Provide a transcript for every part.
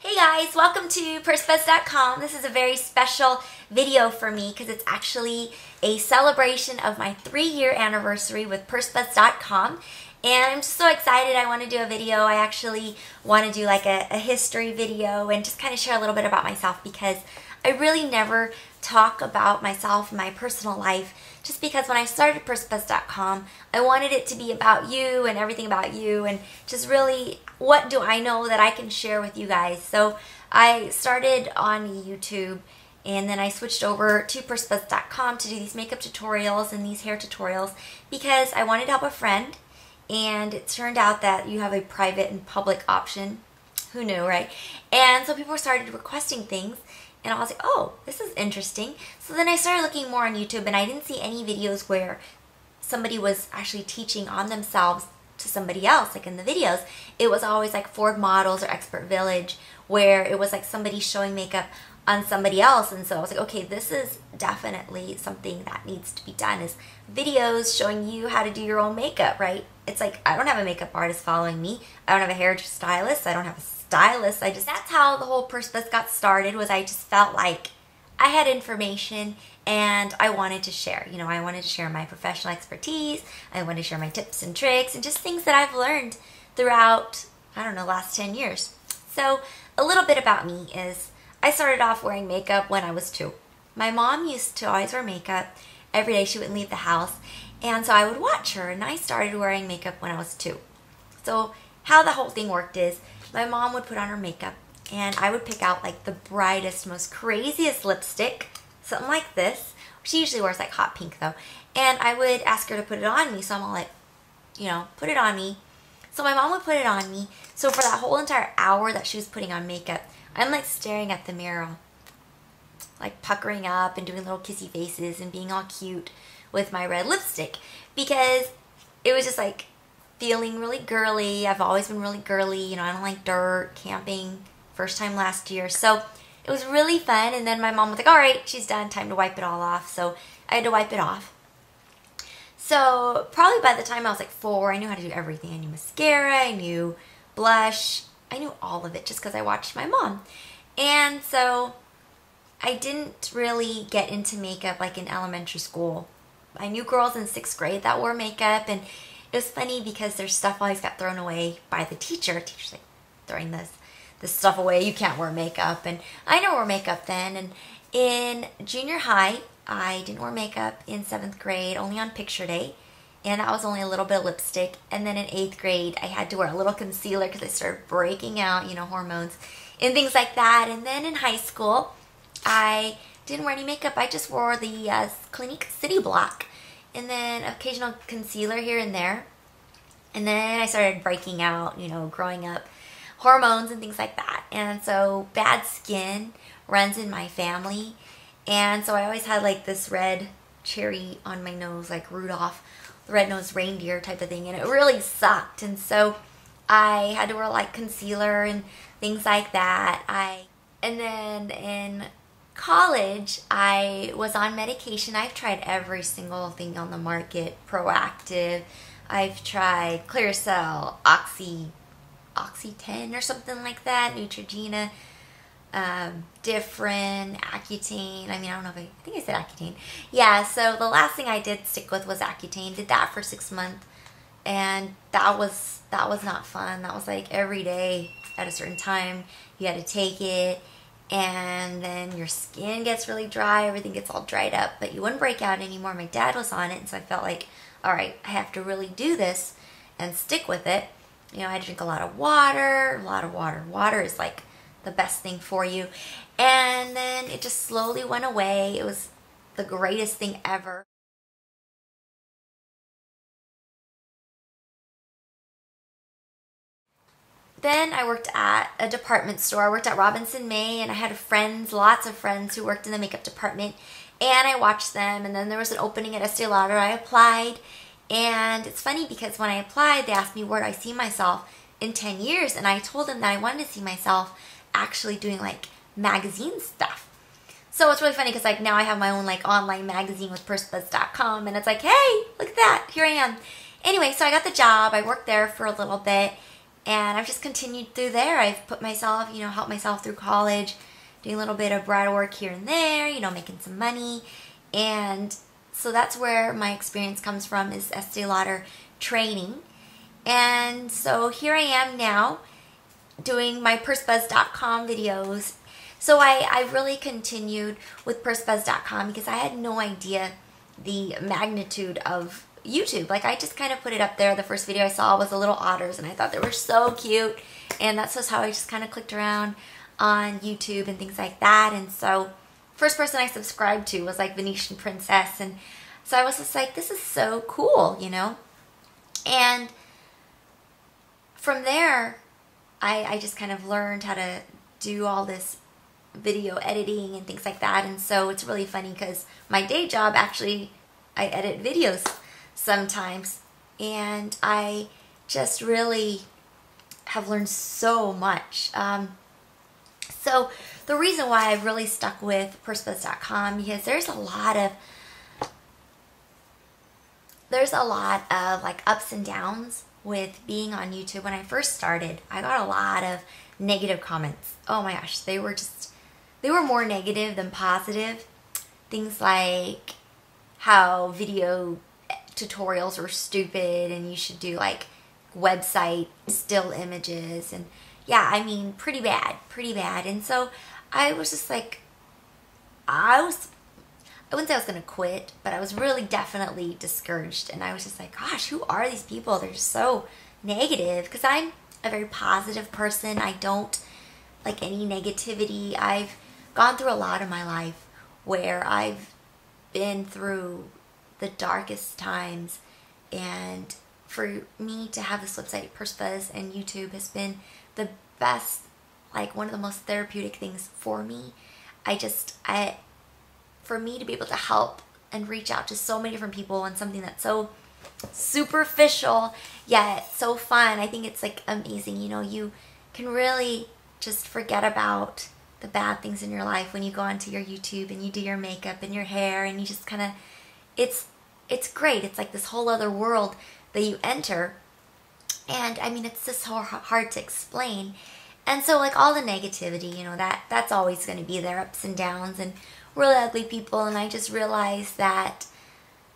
Hey guys, welcome to Pursebuzz.com. This is a very special video for me because it's actually a celebration of my 3-year anniversary with Pursebuzz.com. And I'm just so excited. I want to do a video. I actually want to do like a history video and just kind of share a little bit about myself because I really never talk about myself and my personal life, just because when I started Pursebuzz.com, I wanted it to be about you and everything about you and just really what do I know that I can share with you guys. So I started on YouTube and then I switched over to Pursebuzz.com to do these makeup tutorials and these hair tutorials because I wanted to help a friend, and it turned out that you have a private and public option. Who knew, right? And so people started requesting things. And I was like, oh, this is interesting. So then I started looking more on YouTube, and I didn't see any videos where somebody was actually teaching on themselves to somebody else, like in the videos. It was always like Ford Models or Expert Village, where it was like somebody showing makeup on somebody else. And so I was like, okay, this is definitely something that needs to be done, is videos showing you how to do your own makeup, right? It's like, I don't have a makeup artist following me. I don't have a hairstylist. I don't have a stylist. That's how the whole Pursebuzz got started, was I just felt like I had information and I wanted to share. You know, I wanted to share my professional expertise. I wanted to share my tips and tricks and just things that I've learned throughout, I don't know, last 10 years. So a little bit about me is I started off wearing makeup when I was 2. My mom used to always wear makeup every day. She wouldn't leave the house. And so I would watch her, and I started wearing makeup when I was 2. So how the whole thing worked is my mom would put on her makeup and I would pick out like the brightest, most craziest lipstick, something like this. She usually wears like hot pink though. And I would ask her to put it on me. So I'm all like, you know, put it on me. So my mom would put it on me. So for that whole entire hour that she was putting on makeup, I'm like staring at the mirror, like puckering up and doing little kissy faces and being all cute with my red lipstick, because it was just like feeling really girly. I've always been really girly. You know, I don't like dirt, camping, first time last year. So it was really fun. And then my mom was like, all right, she's done, time to wipe it all off. So I had to wipe it off. So probably by the time I was like 4, I knew how to do everything. I knew mascara, I knew blush, I knew all of it just because I watched my mom. And so I didn't really get into makeup like in elementary school. I knew girls in 6th grade that wore makeup, and it was funny because their stuff always got thrown away by the teacher. Teacher's like, throwing this stuff away, you can't wear makeup. And I never wore makeup then. And in junior high, I didn't wear makeup in 7th grade, only on picture day. And that was only a little bit of lipstick. And then in 8th grade, I had to wear a little concealer because I started breaking out, you know, hormones and things like that. And then in high school, I didn't wear any makeup. I just wore the Clinique City Block, and then occasional concealer here and there. And then I started breaking out, you know, growing up, hormones and things like that. And so bad skin runs in my family. And so I always had like this red cherry on my nose, like Rudolph, the red-nosed reindeer type of thing. And it really sucked. And so I had to wear like concealer and things like that. And then in college, I was on medication. I've tried every single thing on the market. Proactive. I've tried Clearasil, Oxy-10 or something like that, Neutrogena, Differin, Accutane. I mean, I don't know if I think I said Accutane. Yeah, so the last thing I did stick with was Accutane. Did that for 6 months, and that was not fun. That was like every day at a certain time you had to take it. And then your skin gets really dry, everything gets all dried up, but you wouldn't break out anymore. My dad was on it, and so I felt like, all right, I have to really do this and stick with it. You know, I drink a lot of water. Water is like the best thing for you. And then it just slowly went away. It was the greatest thing ever. Then I worked at a department store. I worked at Robinson May, and I had friends, lots of friends who worked in the makeup department, and I watched them. And then there was an opening at Estee Lauder. I applied, and it's funny because when I applied, they asked me where do I see myself in 10 years, and I told them that I wanted to see myself actually doing like magazine stuff. So it's really funny because like now I have my own like online magazine with Pursebuzz.com, and it's like, hey, look at that, here I am. Anyway, so I got the job. I worked there for a little bit. And I've just continued through there. I've put myself, helped myself through college, doing a little bit of bridal work here and there, making some money. And so that's where my experience comes from, is Estee Lauder training. And so here I am now doing my Pursebuzz.com videos. So I really continued with Pursebuzz.com because I had no idea the magnitude of YouTube. Like, I just kind of put it up there. The first video I saw was the little otters, and I thought they were so cute. And that's just how I just kind of clicked around on YouTube and things like that. And so first person I subscribed to was like Venetian Princess. And so I was just like, this is so cool, And from there, I just kind of learned how to do all this video editing and things like that. And so it's really funny because my day job, actually, I edit videos sometimes. And I just really have learned so much. So the reason why I've really stuck with Pursebuzz.com, because there's a lot of like ups and downs with being on YouTube. When I first started, I got a lot of negative comments. Oh my gosh, they were more negative than positive. Things like how video tutorials were stupid and you should do like website still images, and yeah, I mean, pretty bad. And so I was just like, I wouldn't say I was going to quit, but I was really definitely discouraged. And I was just like, gosh, who are these people? They're so negative. Because I'm a very positive person. I don't like any negativity. I've gone through a lot in my life where I've been through the darkest times. And for me to have this website, Pursebuzz, and YouTube has been the best, like one of the most therapeutic things for me. For me to be able to help and reach out to so many different people on something that's so superficial yet so fun, I think it's like amazing. You can really just forget about the bad things in your life when you go onto your YouTube and you do your makeup and your hair, and you just kind of, it's great. It's like this whole other world that you enter, and I mean, it's just so hard to explain. And so like all the negativity, that's always going to be there, ups and downs and really ugly people. And I just realized that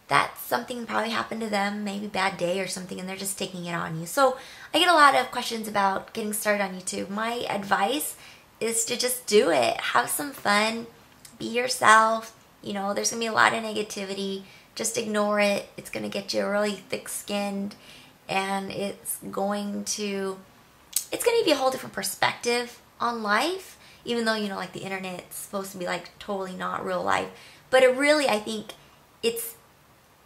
that's something that probably happened to them, maybe bad day or something, and they're just taking it on you. So I get a lot of questions about getting started on YouTube. My advice is to just do it. Have some fun. Be yourself. There's going to be a lot of negativity. Just ignore it. It's going to get you really thick-skinned, and it's going to give you a whole different perspective on life. Even though, like the internet's supposed to be like totally not real life. But it really, I think it's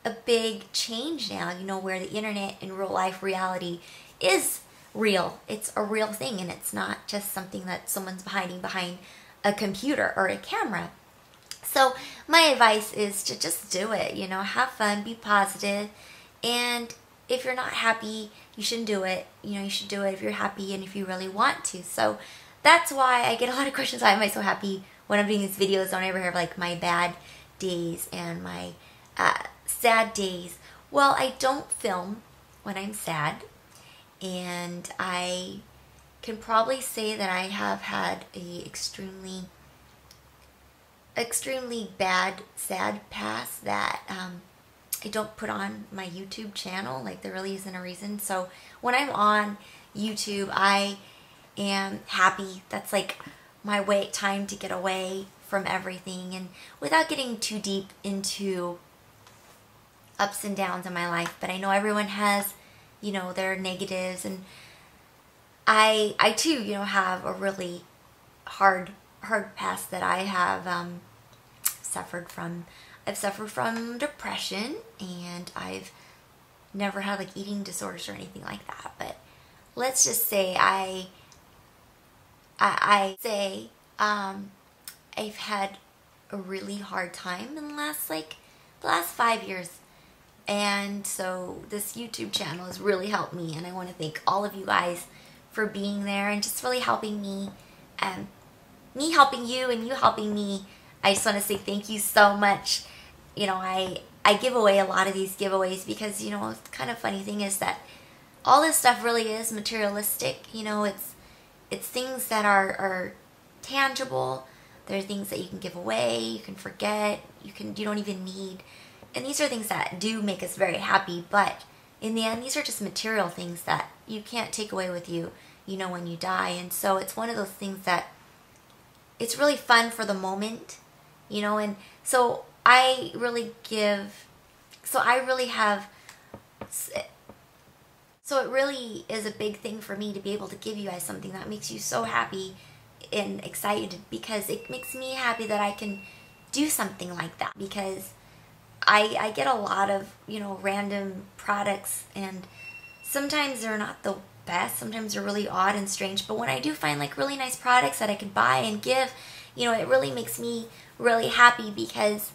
a big change now, where the internet in real life reality is real. It's a real thing, and it's not just something that someone's hiding behind a computer or a camera. So my advice is to just do it, have fun, be positive, and if you're not happy, you shouldn't do it. You should do it if you're happy and if you really want to. So that's why I get a lot of questions. Why am I so happy when I'm doing these videos? Don't ever have like my bad days and my sad days. Well, I don't film when I'm sad, and I can probably say that I have had a extremely bad, sad past that I don't put on my YouTube channel. Like, there really isn't a reason. So when I'm on YouTube, I am happy. That's like my time to get away from everything, and without getting too deep into ups and downs in my life. But I know everyone has, their negatives, and I too, have a really hard past that I have suffered from. I've suffered from depression, and I've never had like eating disorders or anything like that. But let's just say I've had a really hard time in the last 5 years. And so this YouTube channel has really helped me, and I want to thank all of you guys for being there and just really helping me, me helping you and you helping me. I just want to say thank you so much. I give away a lot of these giveaways because, the kind of funny thing is that all this stuff really is materialistic. You know, it's things that are tangible. They're things that you can give away, you can forget, you don't even need. And these are things that do make us very happy, but in the end, these are just material things that you can't take away with you, you know, when you die. And so it's one of those things that it's really fun for the moment, you know, and so I really have, so it really is a big thing for me to be able to give you guys something that makes you so happy and excited, because it makes me happy that I can do something like that, because I get a lot of, you know, random products, and sometimes they're not the best, sometimes they're really odd and strange, but when I do find like really nice products that I can buy and give, you know, it really makes me really happy, because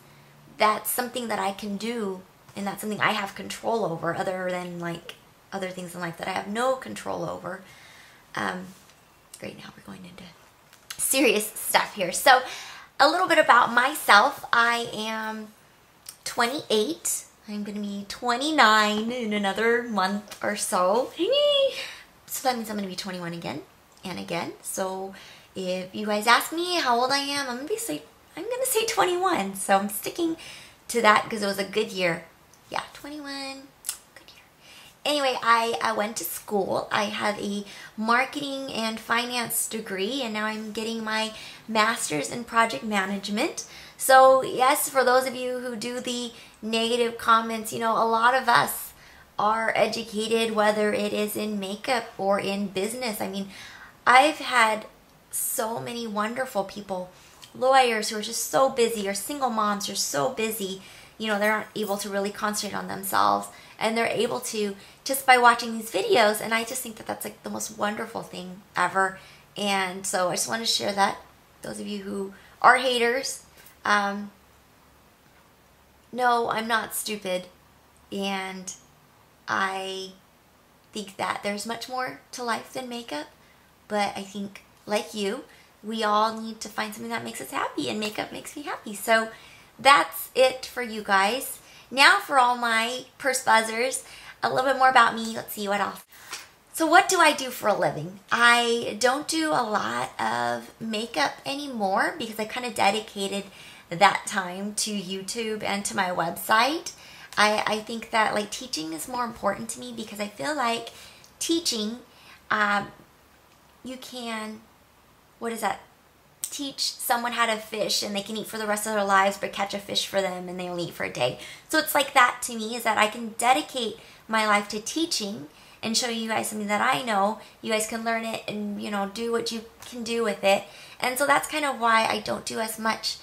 that's something that I can do, and that's something I have control over, other than like other things in life that I have no control over. Great, now we're going into serious stuff here. So a little bit about myself. I am 28. I'm going to be 29 in another month or so. So that means I'm going to be 21 again and again. So if you guys ask me how old I am, I'm going to say 21. So I'm sticking to that because it was a good year. Yeah, 21. Good year. Anyway, I went to school. I have a marketing and finance degree, and now I'm getting my master's in project management. So yes, for those of you who do the negative comments, you know, a lot of us are educated, whether it is in makeup or in business. I mean, I've had so many wonderful people, lawyers who are just so busy, or single moms who are so busy, you know, they're not able to really concentrate on themselves, and they're able to just by watching these videos, and I just think that that's like the most wonderful thing ever. And so I just want to share that. Those of you who are haters, no, I'm not stupid, and I think that there's much more to life than makeup, but I think, like you, we all need to find something that makes us happy, and makeup makes me happy. So that's it for you guys. Now for all my purse buzzers, a little bit more about me. Let's see what else. So what do I do for a living? I don't do a lot of makeup anymore because I kind of dedicated that time to YouTube and to my website. I think that like teaching is more important to me, because I feel like teaching, you can, what is that? Teach someone how to fish and they can eat for the rest of their lives, but catch a fish for them and they only eat for a day. So it's like that to me, is that I can dedicate my life to teaching and show you guys something that I know. You guys can learn it and, you know, do what you can do with it. And so that's kind of why I don't do as much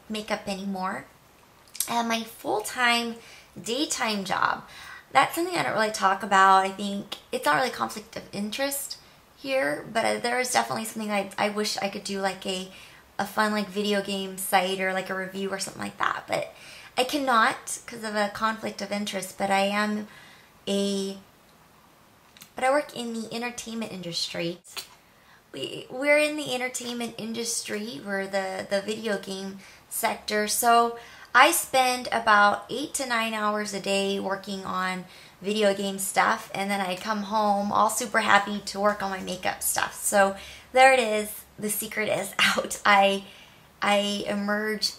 makeup anymore. And my full-time daytime job, that's something I don't really talk about. I think it's not really conflict of interest here, but there is definitely something I wish I could do, like a fun like video game site or like a review or something like that, but I cannot because of a conflict of interest. But I work in the entertainment industry. We're in the entertainment industry. We're the video game sector. So I spend about 8 to 9 hours a day working on video game stuff, and then I come home all super happy to work on my makeup stuff. So there it is. The secret is out. I immerse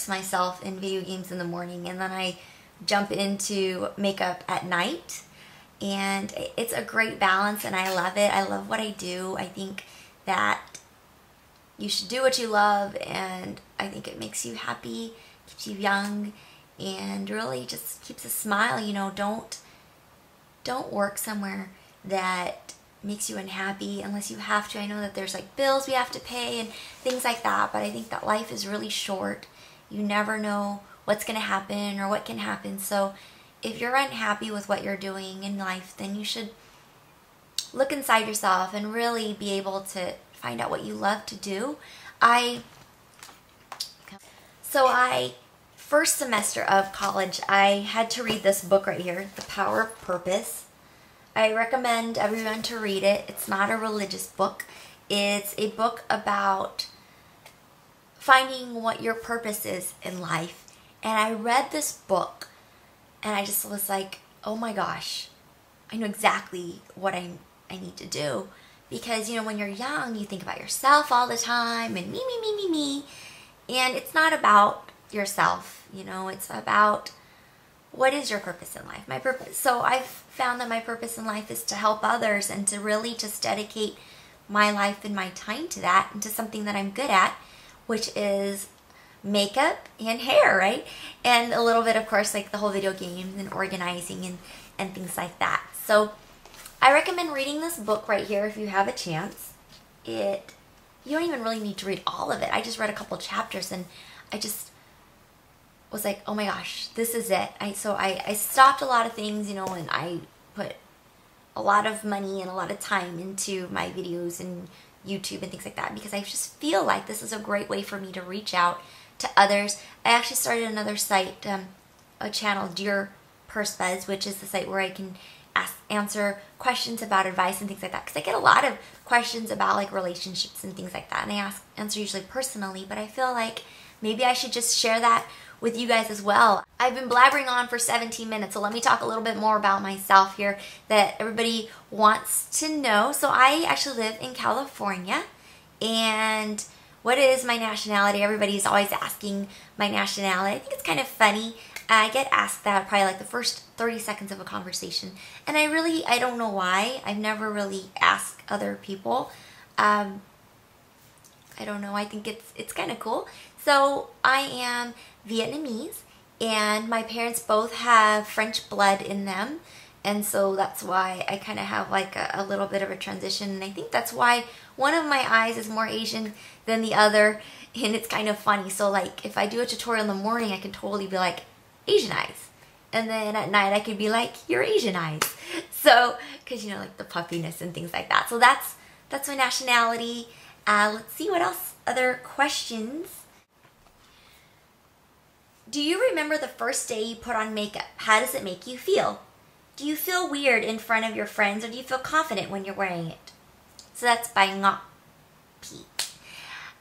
myself in video games in the morning, and then I jump into makeup at night. And it's a great balance, and I love it. I love what I do. I think that you should do what you love, and I think it makes you happy, keeps you young, and really just keeps a smile. You know, don't work somewhere that makes you unhappy unless you have to. I know that there's like bills we have to pay and things like that, but I think that life is really short. You never know what's going to happen or what can happen. So if you're unhappy with what you're doing in life, then you should look inside yourself and really be able to find out what you love to do. First semester of college, I had to read this book right here, The Power of Purpose. I recommend everyone to read it. It's not a religious book. It's a book about finding what your purpose is in life. And I read this book and I just was like, oh my gosh, I know exactly what I need to do. Because, you know, when you're young, you think about yourself all the time and me, me, me, me, me. And it's not about yourself, you know, it's about what is your purpose in life? My purpose. So I've found that my purpose in life is to help others and to really just dedicate my life and my time to that and to something that I'm good at, which is makeup and hair, right? And a little bit, of course, like the whole video games and organizing and things like that. So I recommend reading this book right here if you have a chance. You don't even really need to read all of it. I just read a couple chapters and I just was like, oh my gosh, this is it. So I stopped a lot of things, you know, and I put a lot of money and a lot of time into my videos and YouTube and things like that because I just feel like this is a great way for me to reach out to others. I actually started another site, a channel, Dear Pursebuzz, which is the site where I can answer questions about advice and things like that because I get a lot of questions about like relationships and things like that, and I answer usually personally, but I feel like maybe I should just share that with you guys as well. I've been blabbering on for 17 minutes, so let me talk a little bit more about myself here that everybody wants to know. So I actually live in California, and what is my nationality? Everybody's always asking my nationality. I think it's kind of funny. I get asked that probably like the first 30 seconds of a conversation, and I don't know why. I've never really asked other people. I don't know. I think it's kind of cool. So I am Vietnamese, and my parents both have French blood in them, and so that's why I kind of have like a little bit of a transition, and I think that's why one of my eyes is more Asian than the other, and it's kind of funny. So like if I do a tutorial in the morning, I can totally be like Asian eyes, and then at night I could be like your Asian eyes. So because you know, like the puffiness and things like that. So that's my nationality. Let's see what else, other questions. Do you remember the first day you put on makeup? How does it make you feel? Do you feel weird in front of your friends, or do you feel confident when you're wearing it? So that's by Ngọc P.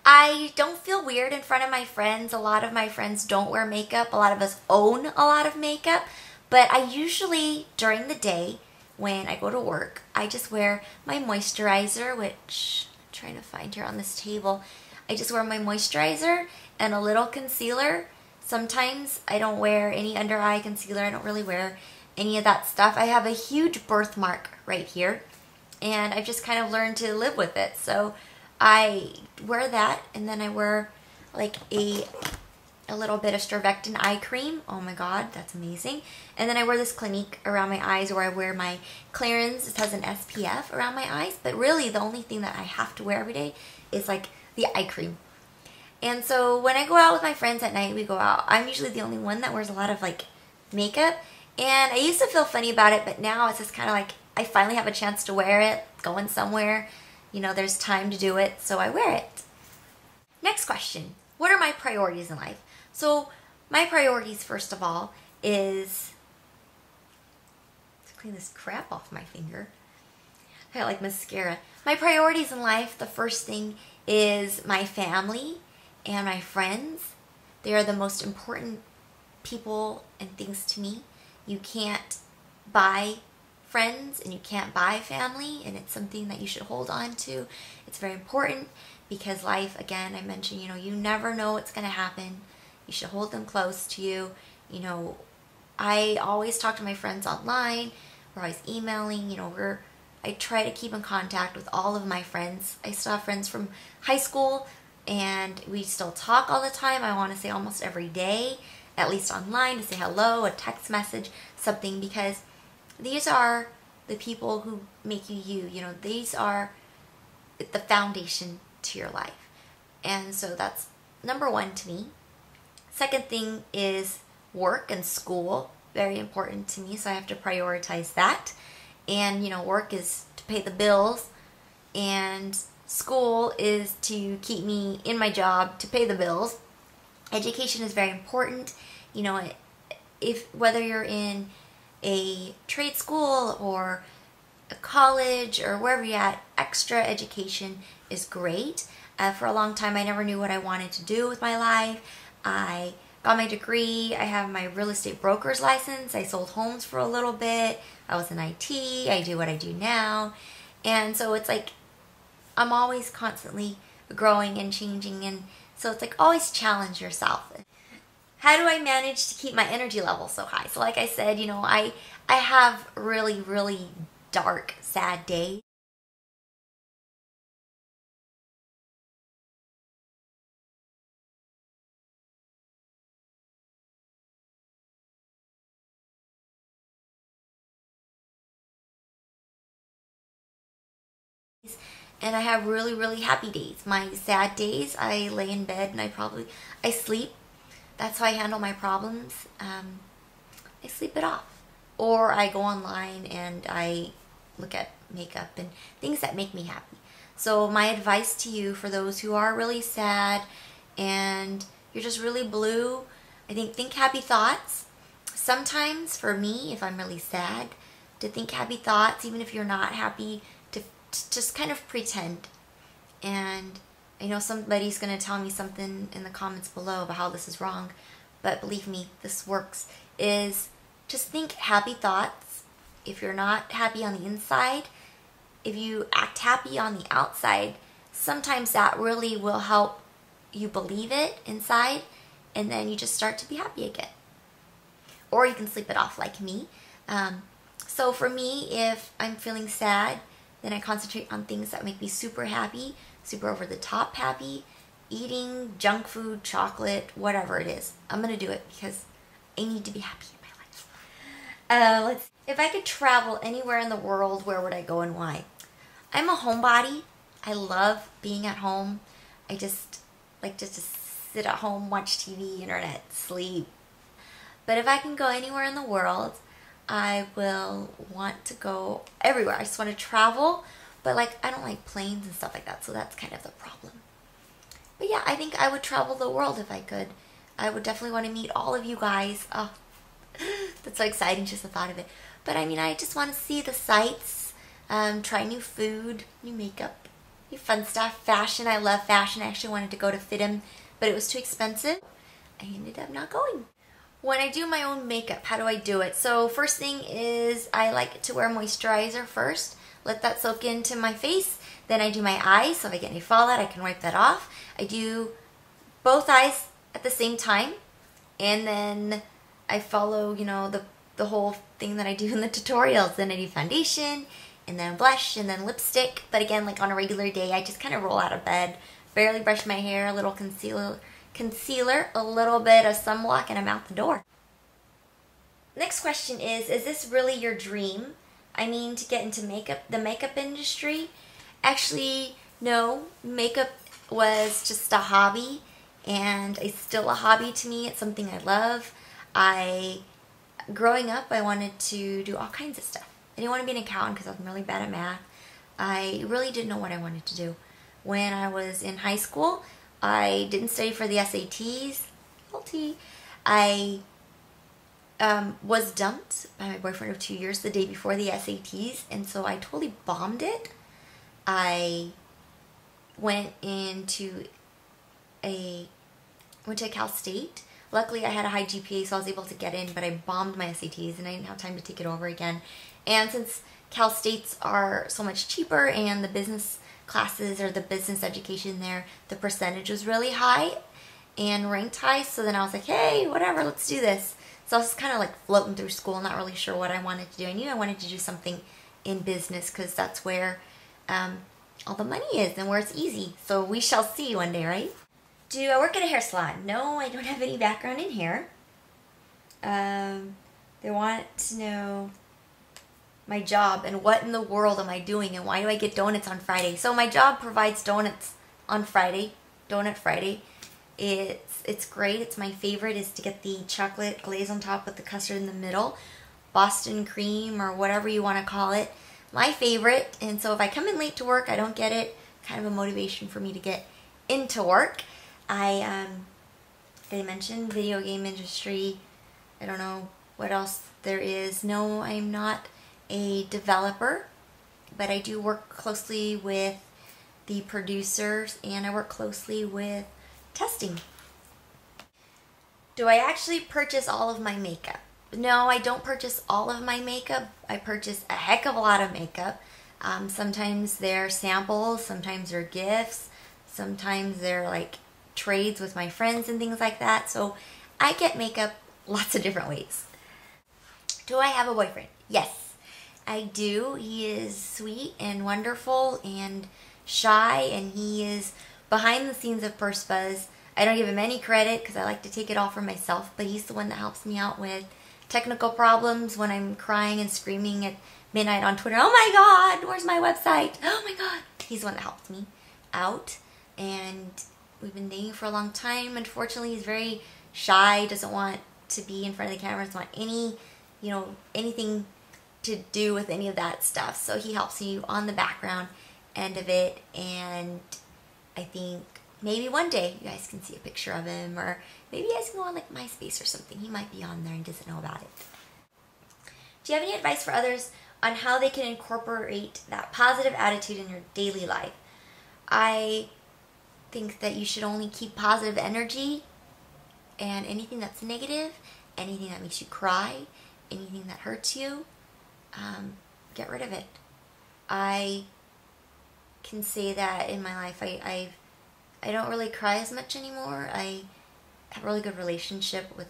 I don't feel weird in front of my friends. A lot of my friends don't wear makeup. A lot of us own a lot of makeup. But I usually, during the day, when I go to work, I just wear my moisturizer, which I'm trying to find here on this table. I just wear my moisturizer and a little concealer. Sometimes I don't wear any under eye concealer. I don't really wear any of that stuff. I have a huge birthmark right here, and I've just kind of learned to live with it. So I wear that, and then I wear like a little bit of Struvectin eye cream. Oh my god, that's amazing. And then I wear this Clinique around my eyes, or I wear my Clarins. It has an SPF around my eyes, but really the only thing that I have to wear every day is like the eye cream. And so when I go out with my friends at night, we go out, I'm usually the only one that wears a lot of like makeup. And I used to feel funny about it, but now it's just kind of like I finally have a chance to wear it, going somewhere. You know, there's time to do it, so I wear it. Next question. What are my priorities in life? So my priorities, first of all, is to clean this crap off my finger. I got like mascara. My priorities in life, the first thing is my family and my friends. They are the most important people and things to me. You can't buy friends and you can't buy family, and it's something that you should hold on to. It's very important because life, again, I mentioned, you know, you never know what's going to happen. You should hold them close to you. You know, I always talk to my friends online. We're always emailing. You know, I try to keep in contact with all of my friends. I still have friends from high school, and we still talk all the time. I want to say almost every day, at least online, to say hello, a text message, something, because these are the people who make you you. You know, these are the foundation to your life. And so that's number one to me. Second thing is work and school. Very important to me, so I have to prioritize that. And, you know, work is to pay the bills, and school is to keep me in my job to pay the bills. Education is very important. You know, whether you're in a trade school or a college or wherever you're at, extra education is great. For a long time, I never knew what I wanted to do with my life. I got my degree. I have my real estate broker's license. I sold homes for a little bit. I was in IT. I do what I do now. And so it's like I'm always constantly growing and changing, and so it's like always challenge yourself. How do I manage to keep my energy level so high? So like I said, you know, I have really, really dark, sad days. And I have really, really happy days. My sad days, I lay in bed and I sleep. That's how I handle my problems. I sleep it off. Or I go online and I look at makeup and things that make me happy. So my advice to you, for those who are really sad and you're just really blue, I think happy thoughts. Sometimes for me, if I'm really sad, to think happy thoughts, even if you're not happy, to just kind of pretend. And I know somebody's going to tell me something in the comments below about how this is wrong, but believe me, this works. Is just think happy thoughts. If you're not happy on the inside, if you act happy on the outside, sometimes that really will help you believe it inside, and then you just start to be happy again. Or you can sleep it off like me. So for me, if I'm feeling sad, then I concentrate on things that make me super happy, super over the top happy, eating junk food, chocolate, whatever it is. I'm going to do it because I need to be happy in my life. If I could travel anywhere in the world, where would I go and why? I'm a homebody. I love being at home. I just like to just sit at home, watch TV, internet, sleep. But if I can go anywhere in the world, I will want to go everywhere. I just want to travel, but like I don't like planes and stuff like that, so that's kind of the problem. But yeah, I think I would travel the world if I could. I would definitely want to meet all of you guys. Oh, that's so exciting, just the thought of it. But I mean, I just want to see the sights, try new food, new makeup, new fun stuff, fashion. I love fashion. I actually wanted to go to FITM, but it was too expensive. I ended up not going. When I do my own makeup, how do I do it? So first thing is I like to wear moisturizer first. Let that soak into my face. Then I do my eyes, so if I get any fallout, I can wipe that off. I do both eyes at the same time, and then I follow, you know, the whole thing that I do in the tutorials. Then I do foundation, and then blush, and then lipstick. But again, like on a regular day, I just kind of roll out of bed, barely brush my hair, a little concealer, a little bit of sunblock, and I'm out the door. Next question is this really your dream? I mean, to get into the makeup industry? Actually, no. Makeup was just a hobby, and it's still a hobby to me. It's something I love. Growing up, I wanted to do all kinds of stuff. I didn't want to be an accountant because I was really bad at math. I really didn't know what I wanted to do. When I was in high school, I didn't study for the SATs. Guilty. I was dumped by my boyfriend of 2 years the day before the SATs, and so I totally bombed it. I went to Cal State. Luckily, I had a high GPA, so I was able to get in, but I bombed my SATs, and I didn't have time to take it over again. And since Cal States are so much cheaper, and the business classes or the business education there, the percentage was really high and ranked high, so then I was like, hey, whatever, let's do this. So I was kind of like floating through school, not really sure what I wanted to do. I knew I wanted to do something in business because that's where all the money is and where it's easy. So we shall see one day, right? Do I work at a hair salon? No, I don't have any background in hair. They want to know my job and what in the world am I doing and why do I get donuts on Friday. So my job provides donuts on Friday, Donut Friday. It's great. It's my favorite is to get the chocolate glaze on top with the custard in the middle. Boston cream or whatever you want to call it. My favorite. And so if I come in late to work, I don't get it. Kind of a motivation for me to get into work. They mentioned video game industry. I don't know what else there is. No, I'm not a developer, but I do work closely with the producers and I work closely with testing. Do I actually purchase all of my makeup? No, I don't purchase all of my makeup. I purchase a heck of a lot of makeup. Sometimes they're samples, sometimes they're gifts, sometimes they're like trades with my friends and things like that. So I get makeup lots of different ways. Do I have a boyfriend? Yes, I do. He is sweet and wonderful and shy, and he is behind the scenes of Pursebuzz. I don't give him any credit because I like to take it all for myself, but he's the one that helps me out with technical problems when I'm crying and screaming at midnight on Twitter. Oh my God, where's my website? Oh my God. He's the one that helps me out, and we've been dating for a long time. Unfortunately, he's very shy, doesn't want to be in front of the camera, doesn't want any, anything to do with any of that stuff. So he helps you on the background end of it, and I think maybe one day you guys can see a picture of him, or maybe you guys can go on like MySpace or something. He might be on there and doesn't know about it. Do you have any advice for others on how they can incorporate that positive attitude in your daily life? I think that you should only keep positive energy, and anything that's negative, anything that makes you cry, anything that hurts you, get rid of it. I can say that in my life, I don't really cry as much anymore. I have a really good relationship with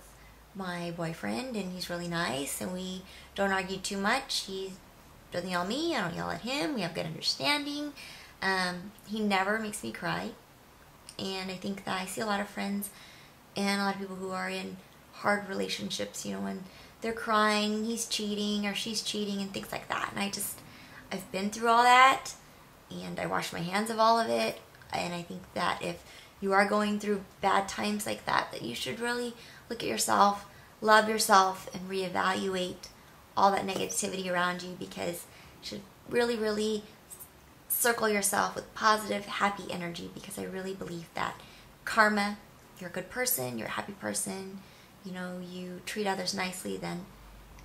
my boyfriend, and he's really nice, and we don't argue too much. He doesn't yell at me, I don't yell at him. We have good understanding. He never makes me cry, and I think that I see a lot of friends and a lot of people who are in hard relationships, when they're crying, he's cheating or she's cheating and things like that. And I've been through all that, and I wash my hands of all of it. And I think that if you are going through bad times like that, that you should really look at yourself, love yourself, and reevaluate all that negativity around you, because you should really, really circle yourself with positive, happy energy, because I really believe that karma, you're a good person, you're a happy person, you treat others nicely, then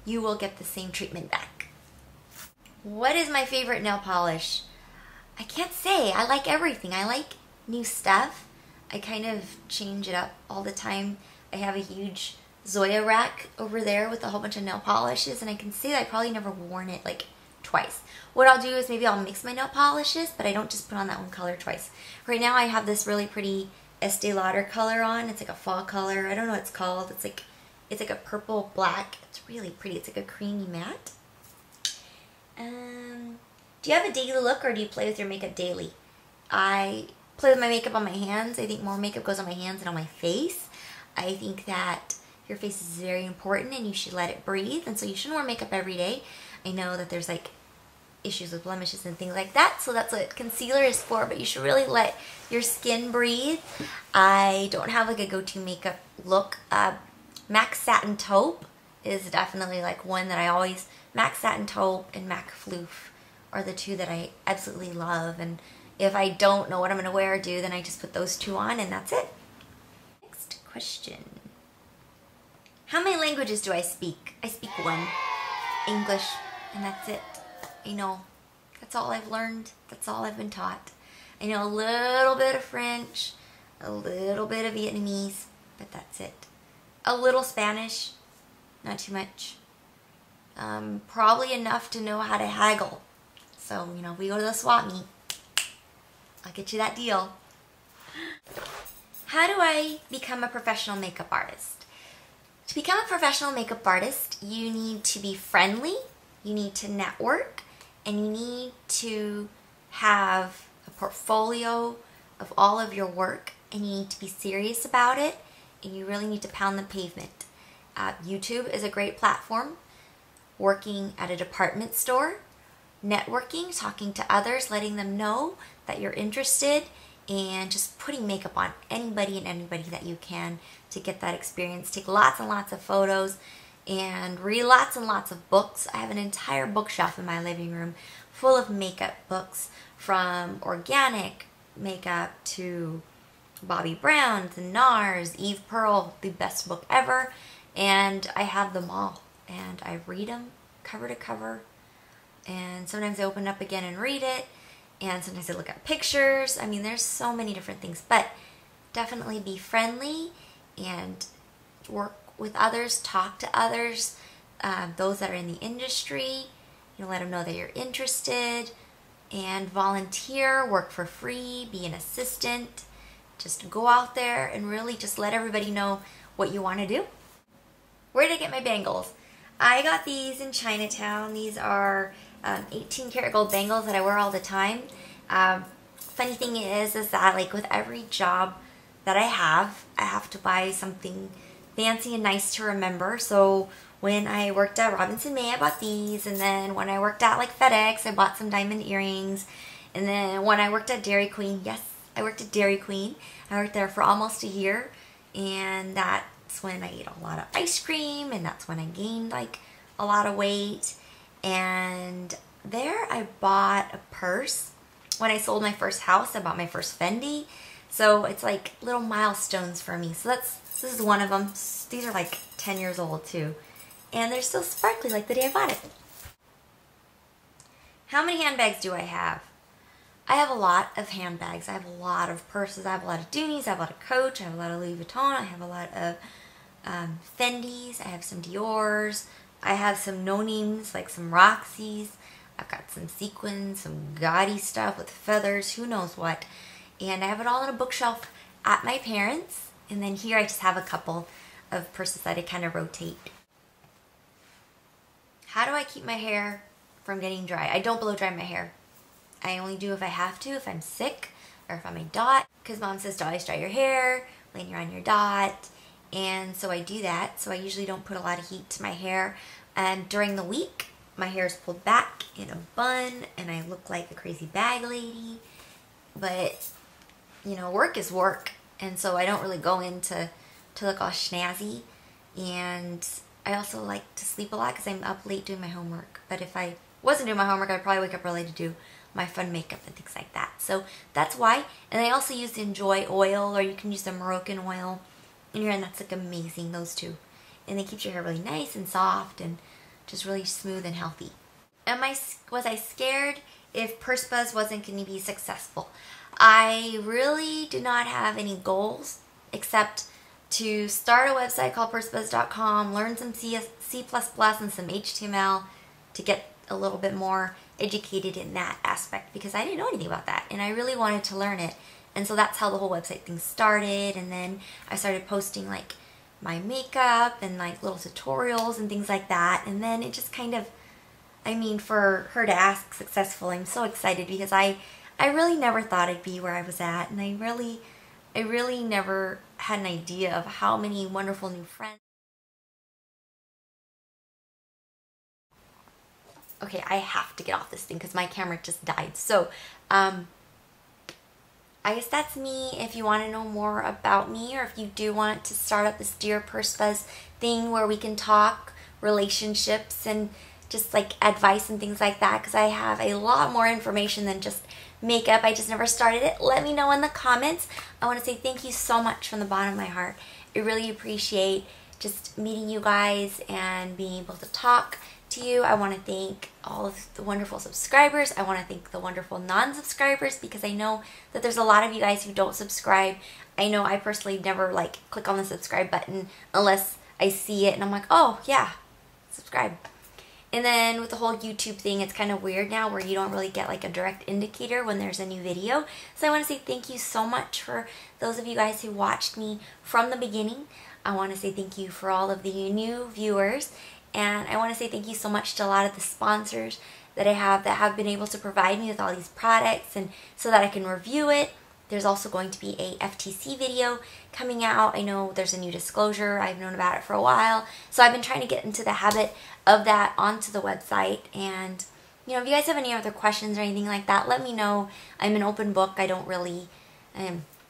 you will get the same treatment back. What is my favorite nail polish? I can't say. I like everything. I like new stuff. I kind of change it up all the time. I have a huge Zoya rack over there with a whole bunch of nail polishes, and I can say that I probably never worn it like twice. What I'll do is maybe I'll mix my nail polishes, but I don't just put on that one color twice. Right now I have this really pretty Estee Lauder color on. It's like a fall color. I don't know what it's called. It's like a purple black. It's really pretty. It's like a creamy matte. Do you have a daily look, or do you play with your makeup daily? I play with my makeup on my hands. I think more makeup goes on my hands than on my face. I think that your face is very important and you should let it breathe, and so you shouldn't wear makeup every day. I know that there's like issues with blemishes and things like that, so that's what concealer is for, but you should really let your skin breathe. I don't have like a go-to makeup look. MAC Satin Taupe is definitely like one that I always, MAC Satin Taupe and MAC Floof are the two that I absolutely love, and if I don't know what I'm going to wear or do, then I just put those two on and that's it. Next question. How many languages do I speak? I speak one, English, and that's it. I know, that's all I've learned, that's all I've been taught. I know a little bit of French, a little bit of Vietnamese, but that's it. A little Spanish, not too much. Probably enough to know how to haggle. So, if we go to the swap meet, I'll get you that deal. How do I become a professional makeup artist? To become a professional makeup artist, you need to be friendly, you need to network, and you need to have a portfolio of all of your work, and you need to be serious about it, and you really need to pound the pavement. YouTube is a great platform. Working at a department store, networking, talking to others, letting them know that you're interested, and just putting makeup on anybody and everybody that you can to get that experience. Take lots and lots of photos and read lots and lots of books. I have an entire bookshelf in my living room full of makeup books, from organic makeup to Bobbi Brown to NARS, Eve Pearl, the best book ever, and I have them all. And I read them cover to cover, and sometimes I open it up again and read it, and sometimes I look at pictures. I mean, there's so many different things, but definitely be friendly and work with others, talk to others, those that are in the industry. You know, let them know that you're interested, and volunteer, work for free, be an assistant. Just go out there and really just let everybody know what you want to do. Where did I get my bangles? I got these in Chinatown. These are 18 karat gold bangles that I wear all the time. Funny thing is that like with every job that I have to buy something fancy and nice to remember. So when I worked at Robinson May, I bought these, and then when I worked at like FedEx, I bought some diamond earrings, and then when I worked at Dairy Queen, yes, I worked at Dairy Queen. I worked there for almost a year, and that's when I ate a lot of ice cream, and that's when I gained like a lot of weight. And there I bought a purse. When I sold my first house, I bought my first Fendi. So it's like little milestones for me. So this is one of them. These are like 10 years old too. And they're still sparkly like the day I bought it. How many handbags do I have? I have a lot of handbags. I have a lot of purses. I have a lot of Doonies. I have a lot of Coach. I have a lot of Louis Vuitton. I have a lot of Fendis. I have some Dior's. I have some no-names like some Roxy's. I've got some sequins, some gaudy stuff with feathers, who knows what. And I have it all on a bookshelf at my parents'. And then here I just have a couple of purses that I kind of rotate. How do I keep my hair from getting dry? I don't blow dry my hair. I only do if I have to, if I'm sick or if I'm a dot. Because mom says to always dry your hair when you're on your dot. And so I do that. So I usually don't put a lot of heat to my hair. And during the week, my hair is pulled back in a bun and I look like a crazy bag lady. But, you know, work is work. And so I don't really go in to look all snazzy. And I also like to sleep a lot because I'm up late doing my homework. But if I wasn't doing my homework, I'd probably wake up early to do my fun makeup and things like that. So that's why. And I also use the Enjoy oil, or you can use the Moroccan oil in your hair, and that's like amazing, those two. And they keep your hair really nice and soft and just really smooth and healthy. Was I scared if Pursebuzz wasn't going to be successful? I really did not have any goals except to start a website called Pursebuzz.com, learn some C++ and some HTML to get a little bit more educated in that aspect, because I didn't know anything about that and I really wanted to learn it. And so that's how the whole website thing started. And then I started posting like my makeup and like little tutorials and things like that. And then it just kind of, I mean, for her to ask successful, I'm so excited because I really never thought I'd be where I was at. And I really never had an idea of how many wonderful new friends. Okay, I have to get off this thing because my camera just died. So, I guess that's me. If you want to know more about me, or if you do want to start up this Dear Pursebuzz thing where we can talk relationships and just like advice and things like that, because I have a lot more information than just makeup. I just never started it. Let me know in the comments. I want to say thank you so much from the bottom of my heart. I really appreciate just meeting you guys and being able to talk to you. I want to thank all of the wonderful subscribers. I want to thank the wonderful non-subscribers, because I know that there's a lot of you guys who don't subscribe. I know I personally never like click on the subscribe button unless I see it and I'm like, oh yeah, subscribe. And then with the whole YouTube thing, it's kind of weird now where you don't really get like a direct indicator when there's a new video. So I want to say thank you so much for those of you guys who watched me from the beginning. I want to say thank you for all of the new viewers. And I want to say thank you so much to a lot of the sponsors that I have that have been able to provide me with all these products and so that I can review it. There's also going to be a FTC video coming out. I know there's a new disclosure. I've known about it for a while. So I've been trying to get into the habit of that onto the website. And, you know, if you guys have any other questions or anything like that, let me know. I'm an open book. I don't really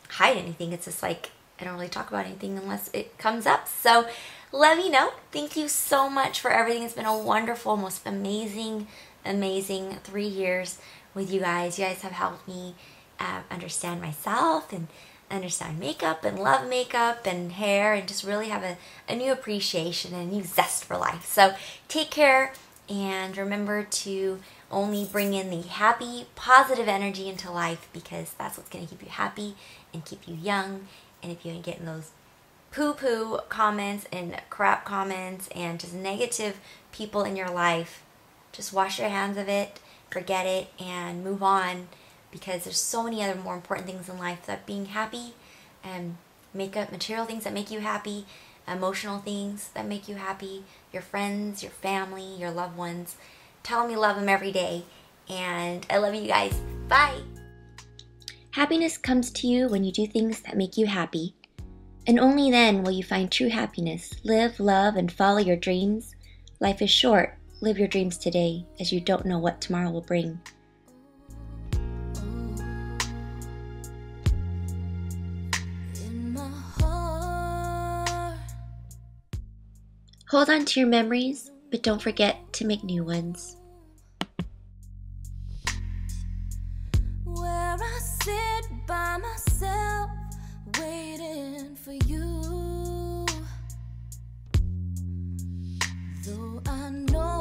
hide anything. It's just like I don't really talk about anything unless it comes up. So let me know. Thank you so much for everything. It's been a wonderful, most amazing 3 years with you guys. You guys have helped me understand myself and understand makeup and love makeup and hair and just really have a new appreciation and a new zest for life. So take care and remember to only bring in the happy, positive energy into life, because that's what's going to keep you happy and keep you young. And if you ain't getting those poo-poo comments and crap comments and just negative people in your life, just wash your hands of it, forget it, and move on, because there's so many other more important things in life, that being happy and make up material things that make you happy, emotional things that make you happy, your friends, your family, your loved ones. Tell them you love them every day, and I love you guys. Bye! Happiness comes to you when you do things that make you happy, and only then will you find true happiness. Live, love, and follow your dreams. Life is short. Live your dreams today, as you don't know what tomorrow will bring. Hold on to your memories, but don't forget to make new ones. Where I sit by myself, waiting for you. Though I know